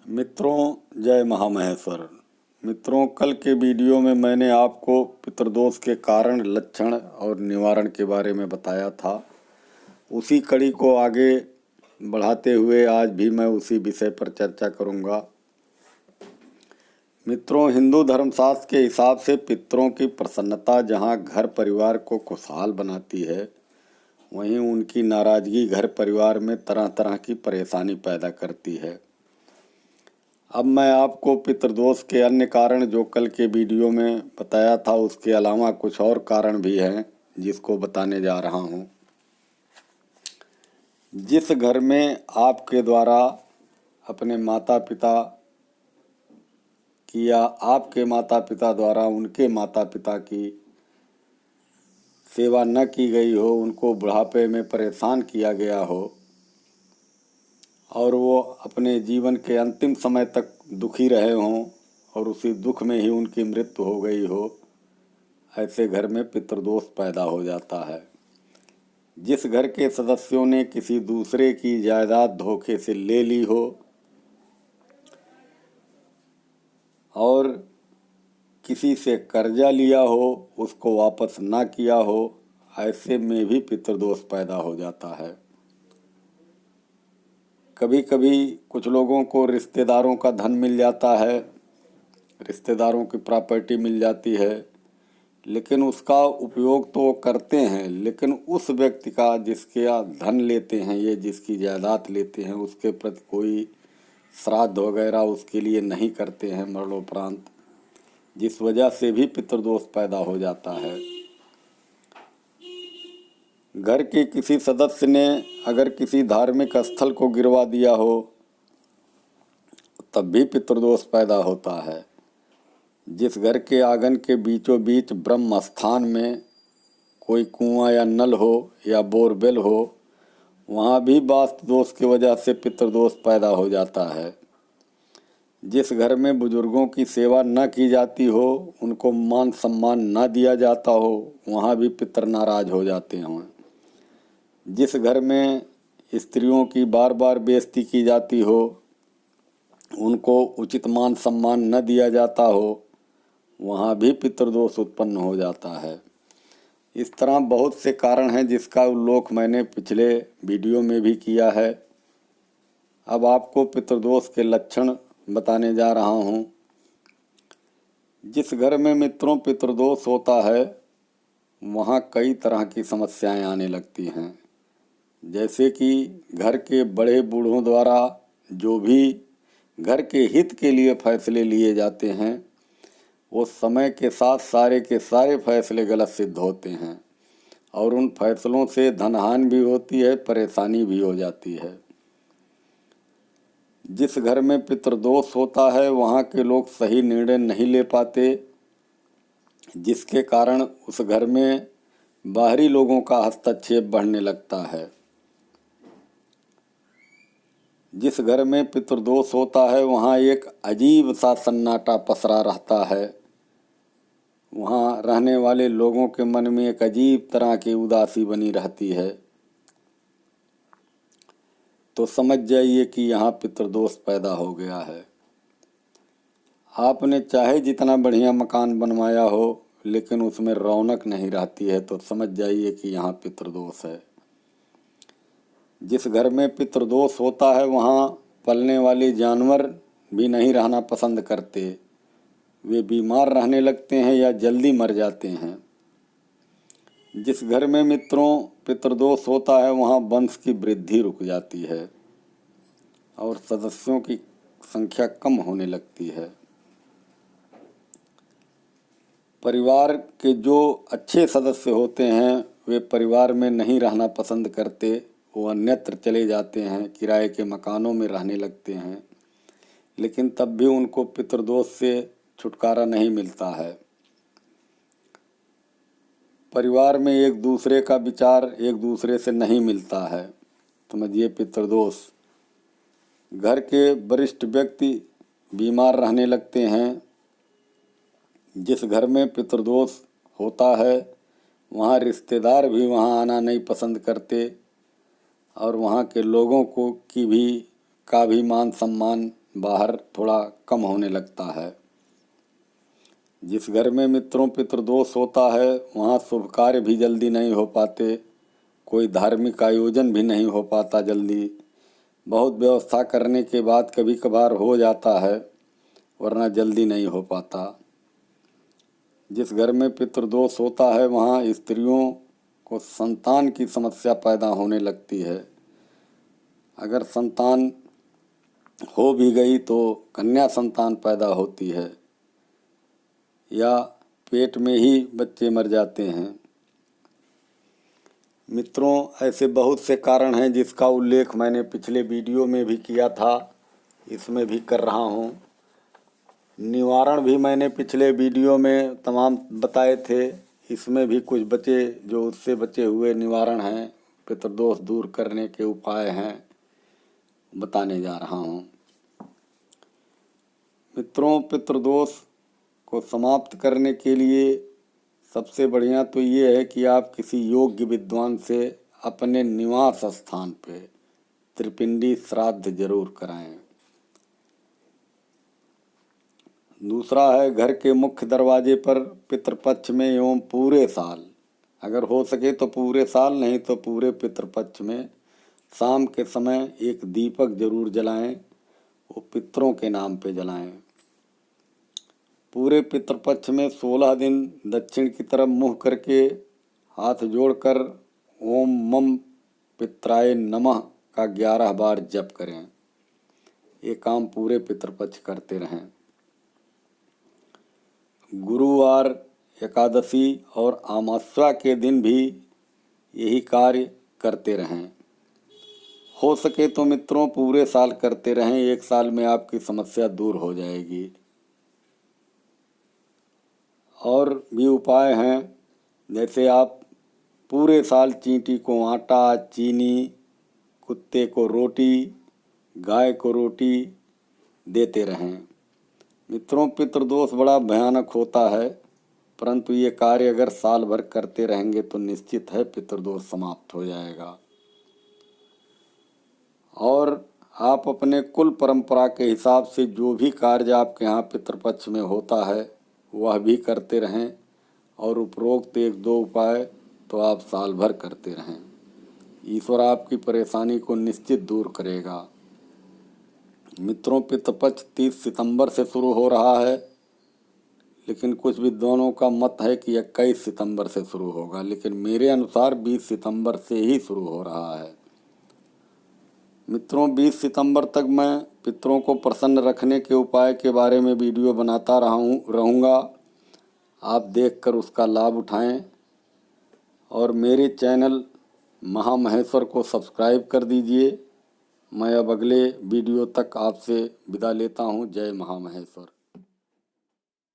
मित्रों, जय महामहेश्वर। मित्रों, कल के वीडियो में मैंने आपको पितृदोष के कारण, लक्षण और निवारण के बारे में बताया था। उसी कड़ी को आगे बढ़ाते हुए आज भी मैं उसी विषय पर चर्चा करूंगा। मित्रों, हिंदू धर्मशास्त्र के हिसाब से पितरों की प्रसन्नता जहां घर परिवार को खुशहाल बनाती है, वहीं उनकी नाराजगी घर परिवार में तरह तरह की परेशानी पैदा करती है। अब मैं आपको पितृदोष के अन्य कारण जो कल के वीडियो में बताया था, उसके अलावा कुछ और कारण भी हैं जिसको बताने जा रहा हूं। जिस घर में आपके द्वारा अपने माता पिता की या आपके माता पिता द्वारा उनके माता पिता की सेवा न की गई हो, उनको बुढ़ापे में परेशान किया गया हो और वो अपने जीवन के अंतिम समय तक दुखी रहे हों और उसी दुख में ही उनकी मृत्यु हो गई हो, ऐसे घर में पितृदोष पैदा हो जाता है। जिस घर के सदस्यों ने किसी दूसरे की जायदाद धोखे से ले ली हो और किसी से कर्जा लिया हो, उसको वापस ना किया हो, ऐसे में भी पितृदोष पैदा हो जाता है। कभी कभी कुछ लोगों को रिश्तेदारों का धन मिल जाता है, रिश्तेदारों की प्रॉपर्टी मिल जाती है, लेकिन उसका उपयोग तो करते हैं, लेकिन उस व्यक्ति का जिसके धन लेते हैं, ये जिसकी जायदाद लेते हैं, उसके प्रति कोई श्राद्ध वगैरह उसके लिए नहीं करते हैं मरणोपरांत, जिस वजह से भी पितृदोष पैदा हो जाता है। घर के किसी सदस्य ने अगर किसी धार्मिक स्थल को गिरवा दिया हो, तब भी पितृदोष पैदा होता है। जिस घर के आंगन के बीचों बीच ब्रह्म स्थान में कोई कुआं या नल हो या बोरवेल हो, वहाँ भी वास्तु दोष की वजह से पितृदोष पैदा हो जाता है। जिस घर में बुजुर्गों की सेवा न की जाती हो, उनको मान सम्मान न दिया जाता हो, वहाँ भी पितर नाराज हो जाते हों। जिस घर में स्त्रियों की बार बार बेइज्जती की जाती हो, उनको उचित मान सम्मान न दिया जाता हो, वहाँ भी पितृदोष उत्पन्न हो जाता है। इस तरह बहुत से कारण हैं जिसका उल्लेख मैंने पिछले वीडियो में भी किया है। अब आपको पितृदोष के लक्षण बताने जा रहा हूँ। जिस घर में मित्रों पितृदोष होता है, वहाँ कई तरह की समस्याएं आने लगती हैं। जैसे कि घर के बड़े बूढ़ों द्वारा जो भी घर के हित के लिए फैसले लिए जाते हैं, वो समय के साथ सारे के सारे फैसले गलत सिद्ध होते हैं और उन फैसलों से धनहानि भी होती है, परेशानी भी हो जाती है। जिस घर में पितृदोष होता है, वहाँ के लोग सही निर्णय नहीं ले पाते, जिसके कारण उस घर में बाहरी लोगों का हस्तक्षेप बढ़ने लगता है। जिस घर में पितृदोष होता है, वहाँ एक अजीब सा सन्नाटा पसरा रहता है। वहाँ रहने वाले लोगों के मन में एक अजीब तरह की उदासी बनी रहती है। तो समझ जाइए कि यहाँ पितृदोष पैदा हो गया है। आपने चाहे जितना बढ़िया मकान बनवाया हो, लेकिन उसमें रौनक नहीं रहती है, तो समझ जाइए कि यहाँ पितृदोष है। जिस घर में पितृदोष होता है, वहाँ पलने वाले जानवर भी नहीं रहना पसंद करते, वे बीमार रहने लगते हैं या जल्दी मर जाते हैं। जिस घर में मित्रों पितृदोष होता है, वहाँ वंश की वृद्धि रुक जाती है और सदस्यों की संख्या कम होने लगती है। परिवार के जो अच्छे सदस्य होते हैं, वे परिवार में नहीं रहना पसंद करते, वो अन्यत्र चले जाते हैं, किराए के मकानों में रहने लगते हैं, लेकिन तब भी उनको पितृदोष से छुटकारा नहीं मिलता है। परिवार में एक दूसरे का विचार एक दूसरे से नहीं मिलता है, समझिए पितृदोष। घर के वरिष्ठ व्यक्ति बीमार रहने लगते हैं। जिस घर में पितृदोष होता है, वहाँ रिश्तेदार भी वहाँ आना नहीं पसंद करते और वहाँ के लोगों को का भी मान सम्मान बाहर थोड़ा कम होने लगता है। जिस घर में मित्रों पितृदोष होता है वहाँ शुभ कार्य भी जल्दी नहीं हो पाते, कोई धार्मिक आयोजन भी नहीं हो पाता जल्दी। बहुत व्यवस्था करने के बाद कभी कभार हो जाता है, वरना जल्दी नहीं हो पाता। जिस घर में पितृदोष होता है वहाँ स्त्रियों को संतान की समस्या पैदा होने लगती है। अगर संतान हो भी गई तो कन्या संतान पैदा होती है या पेट में ही बच्चे मर जाते हैं। मित्रों, ऐसे बहुत से कारण हैं जिसका उल्लेख मैंने पिछले वीडियो में भी किया था, इसमें भी कर रहा हूँ। निवारण भी मैंने पिछले वीडियो में तमाम बताए थे, इसमें भी कुछ बचे जो उससे बचे हुए निवारण हैं, पितृदोष दूर करने के उपाय हैं, बताने जा रहा हूँ। मित्रों, पितृदोष को समाप्त करने के लिए सबसे बढ़िया तो ये है कि आप किसी योग्य विद्वान से अपने निवास स्थान पे त्रिपिंडी श्राद्ध जरूर कराएं। दूसरा है, घर के मुख्य दरवाजे पर पितृपक्ष में एवं पूरे साल, अगर हो सके तो पूरे साल, नहीं तो पूरे पितृपक्ष में शाम के समय एक दीपक जरूर जलाएं, वो पितरों के नाम पे जलाएं। पूरे पितृपक्ष में 16 दिन दक्षिण की तरफ मुँह करके हाथ जोड़कर ओम मम पित्राय नमः का 11 बार जप करें। ये काम पूरे पितृपक्ष करते रहें। गुरुवार, एकादशी और अमावस्या के दिन भी यही कार्य करते रहें। हो सके तो मित्रों पूरे साल करते रहें, एक साल में आपकी समस्या दूर हो जाएगी। और भी उपाय हैं, जैसे आप पूरे साल चींटी को आटा, चीनी, कुत्ते को रोटी, गाय को रोटी देते रहें। मित्रों, पितृदोष बड़ा भयानक होता है, परंतु ये कार्य अगर साल भर करते रहेंगे तो निश्चित है पितृदोष समाप्त हो जाएगा। और आप अपने कुल परंपरा के हिसाब से जो भी कार्य आपके यहाँ पितृपक्ष में होता है वह भी करते रहें, और उपरोक्त 1-2 उपाय तो आप साल भर करते रहें। ईश्वर आपकी परेशानी को निश्चित दूर करेगा। मित्रों, पितृपक्ष 30 सितंबर से शुरू हो रहा है, लेकिन कुछ विद्वानों का मत है कि 21 सितंबर से शुरू होगा, लेकिन मेरे अनुसार 20 सितंबर से ही शुरू हो रहा है। मित्रों, 20 सितंबर तक मैं पितरों को प्रसन्न रखने के उपाय के बारे में वीडियो बनाता रहूँगा। आप देखकर उसका लाभ उठाएं और मेरे चैनल महामहेश्वर को सब्सक्राइब कर दीजिए। मैं अब अगले वीडियो तक आपसे विदा लेता हूँ। जय महामहेश्वर।